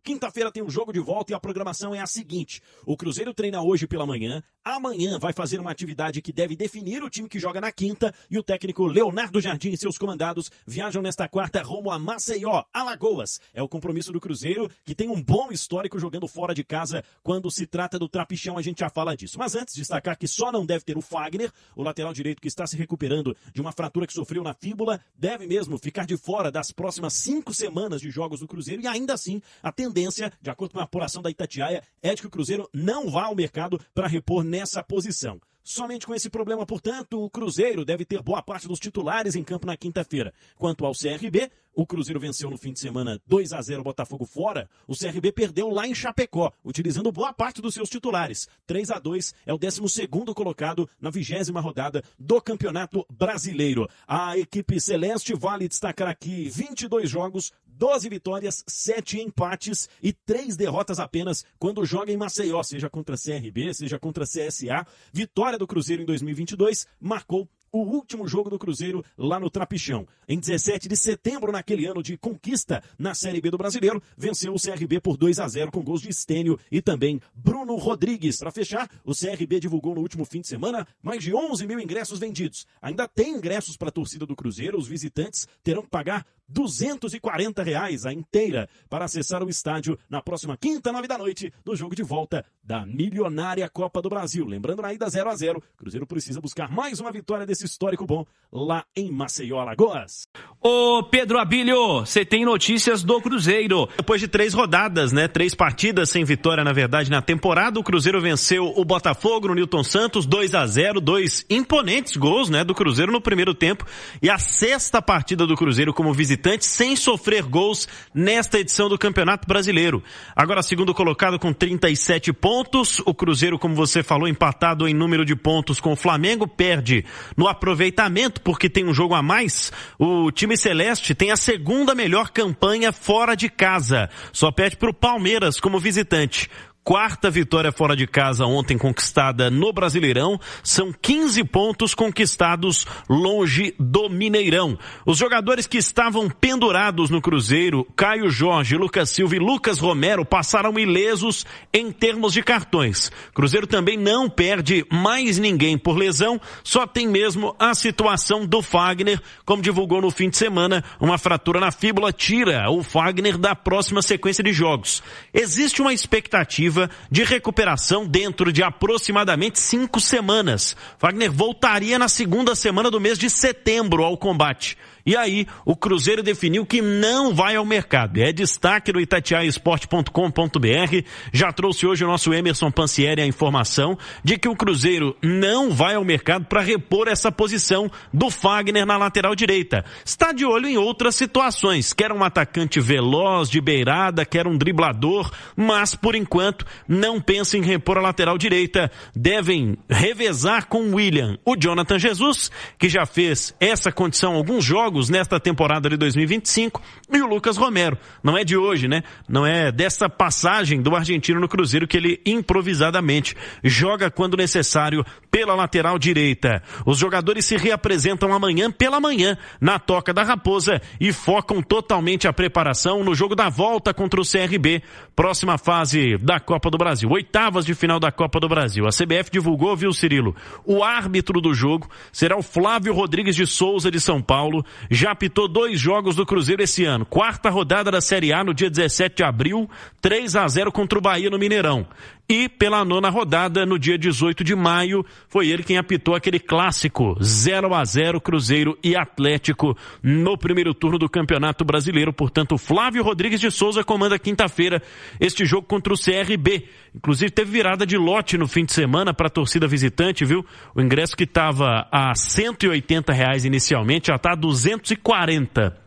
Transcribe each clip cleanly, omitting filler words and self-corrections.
Quinta-feira tem um jogo de volta e a programação é a seguinte. O Cruzeiro treina hoje pela manhã. Amanhã vai fazer uma atividade que deve definir o time que joga na quinta. E o técnico Leonardo Jardim e seus comandados viajam nesta quarta rumo a Maceió, Alagoas. É o compromisso do Cruzeiro, que tem um bom histórico jogando fora de casa. Quando se trata do trapichão, a gente já fala disso. Mas antes, destacar que só não deve ter o Fagner, o lateral direito que está se recuperando de uma fratura que sofreu na fíbula, deve mesmo ficar de fora das próximas 5 semanas de jogos do Cruzeiro. E ainda assim, a tendência, de acordo com a apuração da Itatiaia, é de que o Cruzeiro não vá ao mercado para repor nessa posição. Somente com esse problema, portanto, o Cruzeiro deve ter boa parte dos titulares em campo na quinta-feira. Quanto ao CRB, o Cruzeiro venceu no fim de semana 2-0 o Botafogo fora. O CRB perdeu lá em Chapecó, utilizando boa parte dos seus titulares. 3-2 é o 12º colocado na 20ª rodada do Campeonato Brasileiro. A equipe celeste vale destacar aqui 22 jogos, 12 vitórias, 7 empates e 3 derrotas apenas quando joga em Maceió, seja contra CRB, seja contra CSA. Vitória do Cruzeiro em 2022 marcou o último jogo do Cruzeiro lá no Trapichão. Em 17 de setembro, naquele ano de conquista na Série B do Brasileiro, venceu o CRB por 2-0 com gols de Estênio e também Bruno Rodrigues. Para fechar, o CRB divulgou no último fim de semana mais de 11 mil ingressos vendidos. Ainda tem ingressos para a torcida do Cruzeiro. Os visitantes terão que pagar R$240 a inteira para acessar o estádio na próxima quinta, 9 da noite, no jogo de volta da milionária Copa do Brasil. Lembrando, na ida 0-0, o Cruzeiro precisa buscar mais uma vitória desse histórico bom lá em Maceió, Alagoas. Ô Pedro Abílio, você tem notícias do Cruzeiro. Depois de 3 rodadas, 3 partidas sem vitória, na verdade, na temporada, o Cruzeiro venceu o Botafogo no Newton Santos 2-0, 2 imponentes gols, do Cruzeiro no primeiro tempo, e a 6ª partida do Cruzeiro como visitante sem sofrer gols nesta edição do Campeonato Brasileiro. Agora, segundo colocado com 37 pontos, o Cruzeiro, como você falou, empatado em número de pontos com o Flamengo, perde no aproveitamento porque tem um jogo a mais. O time celeste tem a 2ª melhor campanha fora de casa, só perde para o Palmeiras como visitante. 4ª vitória fora de casa ontem conquistada no Brasileirão. São 15 pontos conquistados longe do Mineirão. Os jogadores que estavam pendurados no Cruzeiro, Caio Jorge, Lucas Silva e Lucas Romero, passaram ilesos em termos de cartões. Cruzeiro também não perde mais ninguém por lesão, só tem mesmo a situação do Fagner, como divulgou no fim de semana, uma fratura na fíbula tira o Fagner da próxima sequência de jogos. Existe uma expectativa de recuperação dentro de aproximadamente 5 semanas. Fagner voltaria na 2ª semana do mês de setembro ao combate. E aí, o Cruzeiro definiu que não vai ao mercado. É destaque do itatiaiasport.com.br. Já trouxe hoje o nosso Emerson Pansieri a informação de que o Cruzeiro não vai ao mercado para repor essa posição do Fagner na lateral direita. Está de olho em outras situações. Quer um atacante veloz, de beirada, quer um driblador, mas por enquanto não pensa em repor a lateral direita. Devem revezar com o William, o Jonathan Jesus, que já fez essa condição em alguns jogos nesta temporada de 2025, e o Lucas Romero. Não é de hoje, Não é dessa passagem do argentino no Cruzeiro que ele improvisadamente joga quando necessário pela lateral direita. Os jogadores se reapresentam amanhã pela manhã na Toca da Raposa e focam totalmente a preparação no jogo da volta contra o CRB, próxima fase da Copa do Brasil, 8ª de final da Copa do Brasil. A CBF divulgou, viu, Cirilo? O árbitro do jogo será o Flávio Rodrigues de Souza, de São Paulo. Já apitou 2 jogos do Cruzeiro esse ano. 4ª rodada da Série A no dia 17 de abril, 3-0 contra o Bahia no Mineirão. E pela 9ª rodada, no dia 18 de maio, foi ele quem apitou aquele clássico 0-0 Cruzeiro e Atlético no primeiro turno do Campeonato Brasileiro. Portanto, Flávio Rodrigues de Souza comanda quinta-feira este jogo contra o CRB. Inclusive teve virada de lote no fim de semana para a torcida visitante, viu? O ingresso que estava a R$180 inicialmente já está a 240.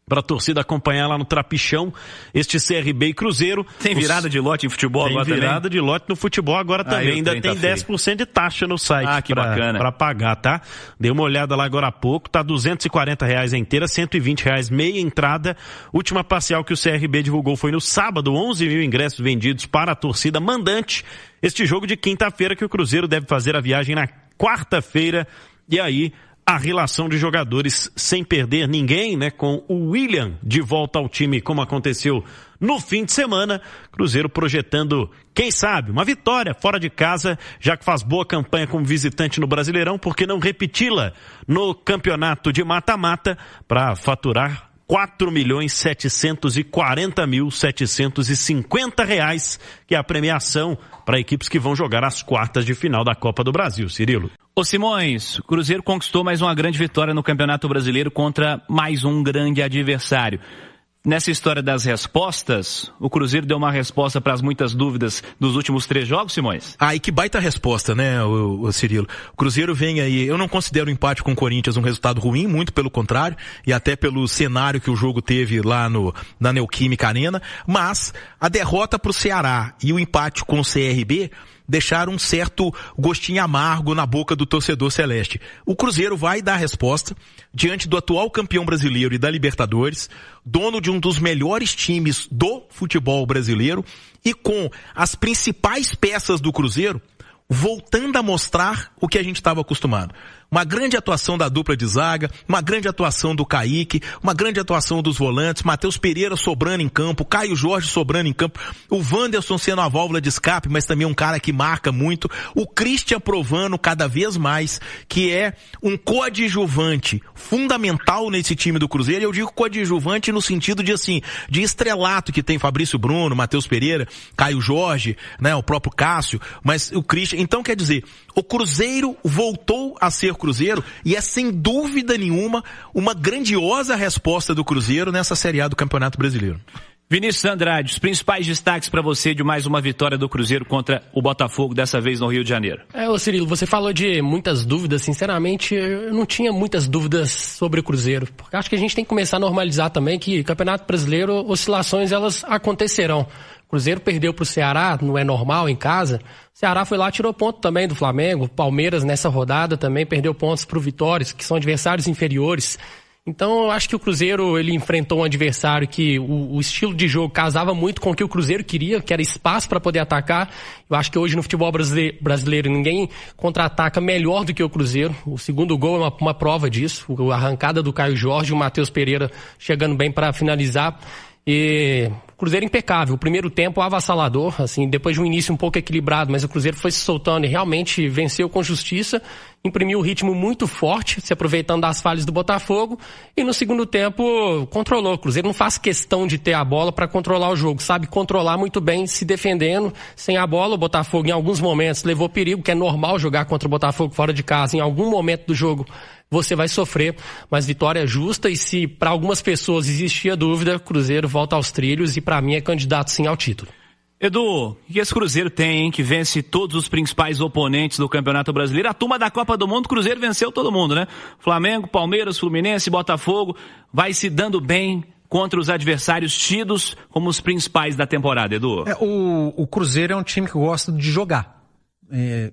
Para a torcida acompanhar lá no Trapichão, este CRB e Cruzeiro. Tem virada de lote em futebol agora também? Tem virada de lote no futebol agora também. Ainda tem 10% de taxa no site para pagar, tá? Dei uma olhada lá agora há pouco, tá R$240 a inteira, R$120 meia entrada. Última parcial que o CRB divulgou foi no sábado, 11 mil ingressos vendidos para a torcida mandante. Este jogo de quinta-feira que o Cruzeiro deve fazer a viagem na quarta-feira, e aí a relação de jogadores sem perder ninguém, com o William de volta ao time, como aconteceu no fim de semana. Cruzeiro projetando, quem sabe, uma vitória fora de casa, já que faz boa campanha como visitante no Brasileirão, por que não repeti-la no campeonato de mata-mata para faturar R$4.740.750, que é a premiação para equipes que vão jogar as quartas de final da Copa do Brasil. Cirilo. Ô Simões, o Cruzeiro conquistou mais uma grande vitória no Campeonato Brasileiro contra mais um grande adversário. Nessa história das respostas, o Cruzeiro deu uma resposta para as muitas dúvidas dos últimos 3 jogos, Simões? E que baita resposta, né, o Cirilo? O Cruzeiro vem aí, eu não considero o empate com o Corinthians um resultado ruim, muito pelo contrário, e até pelo cenário que o jogo teve lá na Neoquímica Arena, mas a derrota pro Ceará e o empate com o CRB deixaram um certo gostinho amargo na boca do torcedor celeste. O Cruzeiro vai dar a resposta diante do atual campeão brasileiro e da Libertadores, dono de um dos melhores times do futebol brasileiro e com as principais peças do Cruzeiro voltando a mostrar o que a gente estava acostumado. Uma grande atuação da dupla de zaga, uma grande atuação do Kaique, uma grande atuação dos volantes, Matheus Pereira sobrando em campo, Caio Jorge sobrando em campo, o Wanderson sendo a válvula de escape, mas também um cara que marca muito, o Christian provando cada vez mais que é um coadjuvante fundamental nesse time do Cruzeiro. Eu digo coadjuvante no sentido de estrelato que tem Fabrício Bruno, Matheus Pereira, Caio Jorge, né, o próprio Cássio, mas o Christian. Então, quer dizer, o Cruzeiro voltou a ser Cruzeiro e é sem dúvida nenhuma uma grandiosa resposta do Cruzeiro nessa Série A do Campeonato Brasileiro. Vinícius Andrade, os principais destaques para você de mais uma vitória do Cruzeiro contra o Botafogo, dessa vez no Rio de Janeiro. Ô Cirilo, você falou de muitas dúvidas, sinceramente eu não tinha muitas dúvidas sobre o Cruzeiro, porque acho que a gente tem que começar a normalizar também que Campeonato Brasileiro, oscilações elas acontecerão. O Cruzeiro perdeu pro Ceará, não é normal em casa. O Ceará foi lá, tirou ponto também do Flamengo. Palmeiras nessa rodada também perdeu pontos pro Vitória, que são adversários inferiores. Então eu acho que o Cruzeiro ele enfrentou um adversário que o estilo de jogo casava muito com o que o Cruzeiro queria, que era espaço para poder atacar. Eu acho que hoje no futebol brasileiro ninguém contra-ataca melhor do que o Cruzeiro. O segundo gol é uma prova disso. A arrancada do Caio Jorge, o Matheus Pereira chegando bem para finalizar. E o Cruzeiro impecável, o primeiro tempo avassalador, assim, depois de um início um pouco equilibrado, mas o Cruzeiro foi se soltando e realmente venceu com justiça, imprimiu um ritmo muito forte, se aproveitando das falhas do Botafogo, e no segundo tempo controlou. O Cruzeiro não faz questão de ter a bola para controlar o jogo, sabe controlar muito bem, se defendendo, sem a bola. O Botafogo em alguns momentos levou perigo, que é normal jogar contra o Botafogo fora de casa, em algum momento do jogo você vai sofrer, mas vitória justa, e se para algumas pessoas existia dúvida, o Cruzeiro volta aos trilhos e para mim é candidato sim ao título. Edu, o que esse Cruzeiro tem, hein, que vence todos os principais oponentes do Campeonato Brasileiro? A turma da Copa do Mundo, o Cruzeiro venceu todo mundo, né? Flamengo, Palmeiras, Fluminense, Botafogo, vai se dando bem contra os adversários tidos como os principais da temporada, Edu. O Cruzeiro é um time que gosta de jogar.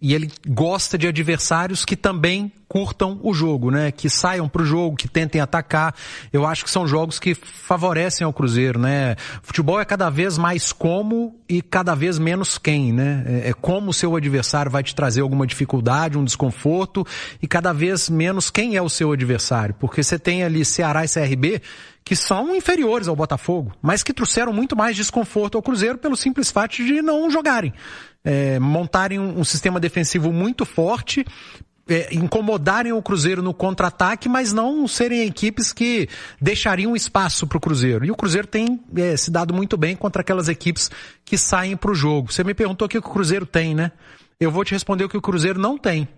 E ele gosta de adversários que também curtam o jogo, né? Que saiam pro jogo, que tentem atacar. Eu acho que são jogos que favorecem ao Cruzeiro, né? O futebol é cada vez mais como e cada vez menos quem, né? É como o seu adversário vai te trazer alguma dificuldade, um desconforto, e cada vez menos quem é o seu adversário. Porque você tem ali Ceará e CRB que são inferiores ao Botafogo, mas que trouxeram muito mais desconforto ao Cruzeiro pelo simples fato de não jogarem. Montarem um sistema defensivo muito forte, incomodarem o Cruzeiro no contra-ataque, mas não serem equipes que deixariam espaço para o Cruzeiro. E o Cruzeiro tem se dado muito bem contra aquelas equipes que saem para o jogo. Você me perguntou o que o Cruzeiro tem, né? Eu vou te responder o que o Cruzeiro não tem.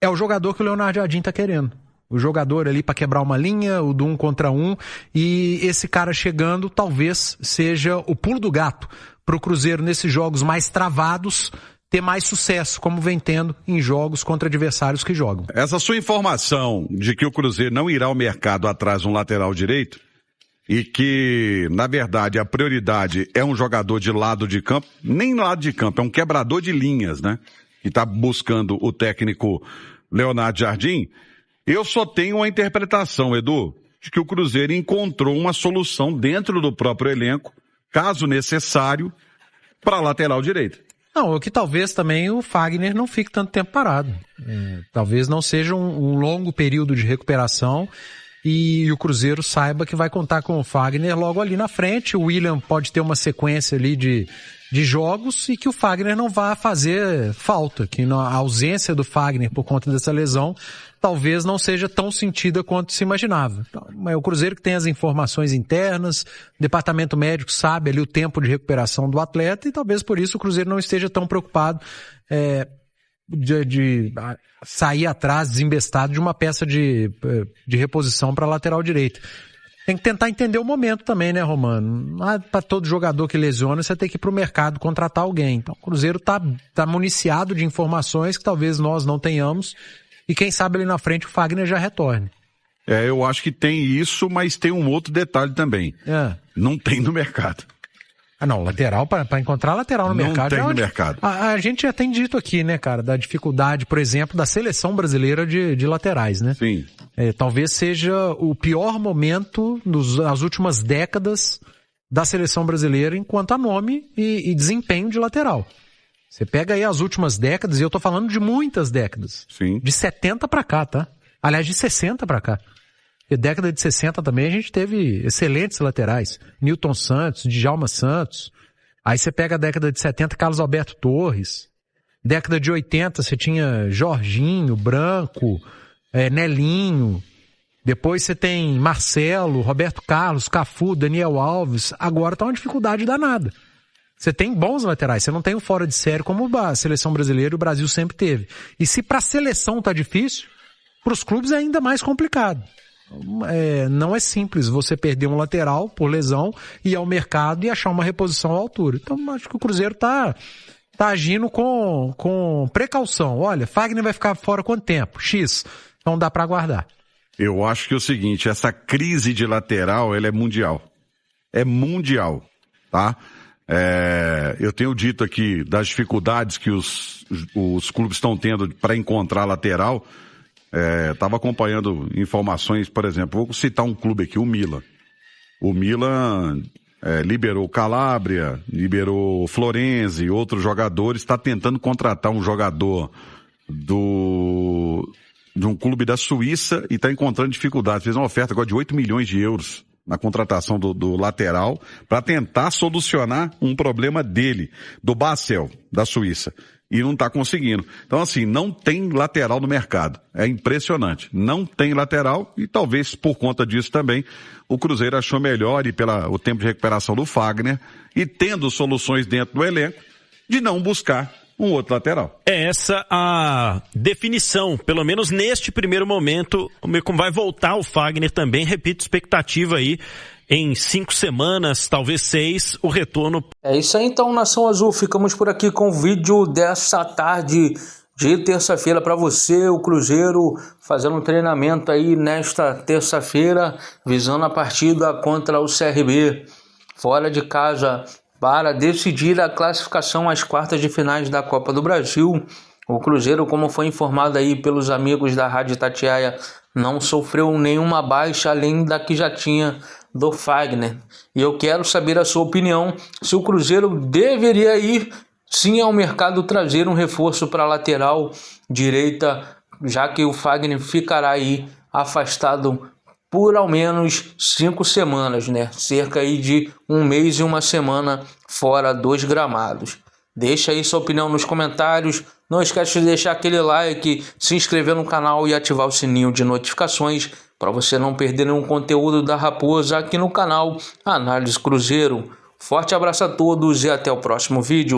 É o jogador que o Leonardo Jardim está querendo. O jogador ali para quebrar uma linha, o do 1 contra 1, e esse cara chegando talvez seja o pulo do gato para o Cruzeiro nesses jogos mais travados ter mais sucesso, como vem tendo em jogos contra adversários que jogam. Essa sua informação de que o Cruzeiro não irá ao mercado atrás de um lateral direito e que, na verdade, a prioridade é um jogador de lado de campo, nem lado de campo, é um quebrador de linhas, né? Que está buscando o técnico Leonardo Jardim. Eu só tenho uma interpretação, Edu, de que o Cruzeiro encontrou uma solução dentro do próprio elenco, caso necessário, para a lateral direita. Não, o que talvez também o Fagner não fique tanto tempo parado. Talvez não seja um longo período de recuperação. e o Cruzeiro saiba que vai contar com o Fagner logo ali na frente. O William pode ter uma sequência ali de jogos e que o Fagner não vá fazer falta, que a ausência do Fagner por conta dessa lesão talvez não seja tão sentida quanto se imaginava. Então, é o Cruzeiro que tem as informações internas, o departamento médico sabe ali o tempo de recuperação do atleta e talvez por isso o Cruzeiro não esteja tão preocupado de sair atrás, desembestado de uma peça de reposição para a lateral direita. Tem que tentar entender o momento também, né, Romano? Não é para todo jogador que lesiona você tem que ir para o mercado contratar alguém. Então o Cruzeiro tá municiado de informações que talvez nós não tenhamos e quem sabe ali na frente o Fagner já retorne. Eu acho que tem isso, mas tem um outro detalhe também. Não tem no mercado. Não, lateral, para encontrar lateral no mercado. Não tem no mercado. A gente já tem dito aqui, né, cara, da dificuldade, por exemplo, da seleção brasileira de laterais, né? Sim. Talvez seja o pior momento nas últimas décadas da seleção brasileira enquanto a nome e desempenho de lateral. Você pega aí as últimas décadas, e eu tô falando de muitas décadas. Sim. De 70 para cá, tá? Aliás, de 60 para cá. Porque década de 60 também a gente teve excelentes laterais. Nilton Santos, Djalma Santos. Aí você pega a década de 70, Carlos Alberto Torres. Década de 80 você tinha Jorginho, Branco, Nelinho. Depois você tem Marcelo, Roberto Carlos, Cafu, Daniel Alves. Agora tá uma dificuldade danada. Você tem bons laterais, você não tem um fora de série como a seleção brasileira e o Brasil sempre teve. E se pra seleção tá difícil, pros clubes é ainda mais complicado. Não é simples você perder um lateral por lesão, ir ao mercado e achar uma reposição à altura. Então acho que o Cruzeiro tá agindo com precaução. Olha, Fagner vai ficar fora quanto tempo? X. Então dá para aguardar. Eu acho que é o seguinte, essa crise de lateral, ela é mundial. É mundial, tá? Eu tenho dito aqui das dificuldades que os clubes estão tendo para encontrar lateral. Estava acompanhando informações, por exemplo, vou citar um clube aqui, o Milan. O Milan liberou Calabria, liberou Florenzi, outros jogadores, está tentando contratar um jogador de um clube da Suíça e está encontrando dificuldades. Fez uma oferta agora de 8 milhões de euros na contratação do lateral para tentar solucionar um problema dele, do Basel, da Suíça. E não está conseguindo. Então, assim, não tem lateral no mercado. É impressionante. Não tem lateral e talvez por conta disso também o Cruzeiro achou melhor e pelo tempo de recuperação do Fagner e tendo soluções dentro do elenco de não buscar um outro lateral. É essa a definição, pelo menos neste primeiro momento, como vai voltar o Fagner também, repito, expectativa aí em 5 semanas, talvez 6, o retorno. É isso aí então, Nação Azul, ficamos por aqui com o vídeo dessa tarde de terça-feira para você, o Cruzeiro fazendo um treinamento aí nesta terça-feira, visando a partida contra o CRB, fora de casa, para decidir a classificação às quartas de finais da Copa do Brasil. O Cruzeiro, como foi informado aí pelos amigos da Rádio Itatiaia, não sofreu nenhuma baixa além da que já tinha do Fagner. E eu quero saber a sua opinião, se o Cruzeiro deveria ir sim ao mercado trazer um reforço para a lateral direita, já que o Fagner ficará aí afastado por ao menos 5 semanas, né? Cerca aí de 1 mês e 1 semana fora dos gramados. Deixa aí sua opinião nos comentários. Não esquece de deixar aquele like, se inscrever no canal e ativar o sininho de notificações para você não perder nenhum conteúdo da Raposa aqui no canal Análise Cruzeiro. Forte abraço a todos e até o próximo vídeo.